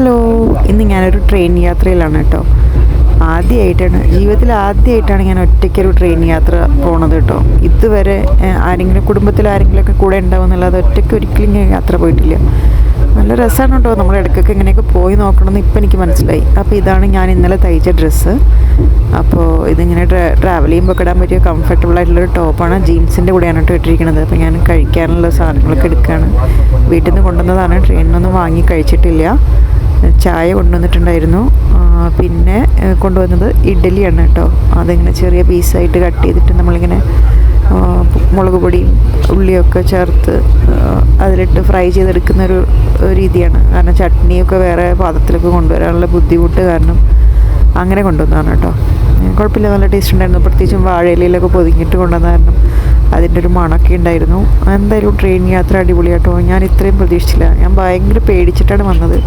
Hello, ഇന്ന് ഞാനൊരു train യാത്രയിലാണ് കേട്ടോ. ജീവിതത്തിൽ ആദ്യമായിട്ടാണ് ഞാൻ ഒറ്റയ്ക്കൊരു ട്രെയിൻ യാത്ര പോണത് കേട്ടോ. ഇതുവരെ കുടുംബത്തിൽ ആരെങ്കിലുമൊക്കെ കൂടെ ഉണ്ടാവുമെന്നല്ലാതെ ഒറ്റയ്ക്ക് ഒരിക്കലും ഞാൻ യാത്ര പോയിട്ടില്ല. നല്ല രസമാണ് കേട്ടോ. നമ്മൾ ഇടയ്ക്കൊക്കെ ഇങ്ങനെയൊക്കെ പോയി നോക്കണമെന്ന് ഇപ്പം എനിക്ക് മനസ്സിലായി. അപ്പോൾ ഇതാണ് ഞാൻ ഇന്നലെ തയ്ച്ച ഡ്രസ്സ്. അപ്പോൾ ഇതിങ്ങനെ ട്രാവൽ ചെയ്യുമ്പോൾ ഇടാൻ പറ്റിയ കംഫർട്ടബിൾ ആയിട്ടുള്ളൊരു ടോപ്പാണ്. ജീൻസിൻ്റെ കൂടെയാണ് കേട്ടോ ഇട്ടിരിക്കുന്നത്. അപ്പോൾ ഞാൻ കഴിക്കാനുള്ള സാധനങ്ങളൊക്കെ എടുക്കുകയാണ്. വീട്ടിൽ നിന്ന് കൊണ്ടുവന്നതാണ്, ട്രെയിനിനൊന്നും വാങ്ങി കഴിച്ചിട്ടില്ല. ചായ കൊണ്ടുവന്നിട്ടുണ്ടായിരുന്നു. പിന്നെ കൊണ്ടുവന്നത് ഇഡ്ഡലിയാണ് കേട്ടോ. അതിങ്ങനെ ചെറിയ പീസായിട്ട് കട്ട് ചെയ്തിട്ട് നമ്മളിങ്ങനെ മുളക് പൊടിയും ഉള്ളിയൊക്കെ ചേർത്ത് അതിലിട്ട് ഫ്രൈ ചെയ്തെടുക്കുന്നൊരു രീതിയാണ്. കാരണം ചട്നിയൊക്കെ വേറെ പാത്രത്തിലൊക്കെ കൊണ്ടുവരാനുള്ള ബുദ്ധിമുട്ട് കാരണം അങ്ങനെ കൊണ്ടുവന്നതാണ് കേട്ടോ. കുഴപ്പമില്ല, നല്ല ടേസ്റ്റ് ഉണ്ടായിരുന്നു. പ്രത്യേകിച്ചും വാഴയിലയിലൊക്കെ പൊതിഞ്ഞിട്ട് കൊണ്ടുവന്ന കാരണം അതിൻ്റെ ഒരു മണമൊക്കെ ഉണ്ടായിരുന്നു. എന്തായാലും ട്രെയിൻ യാത്ര അടിപൊളിയാട്ടോ. ഞാൻ ഇത്രയും പ്രതീക്ഷിച്ചില്ല. ഞാൻ ഭയങ്കര പേടിച്ചിട്ടാണ് വന്നത്.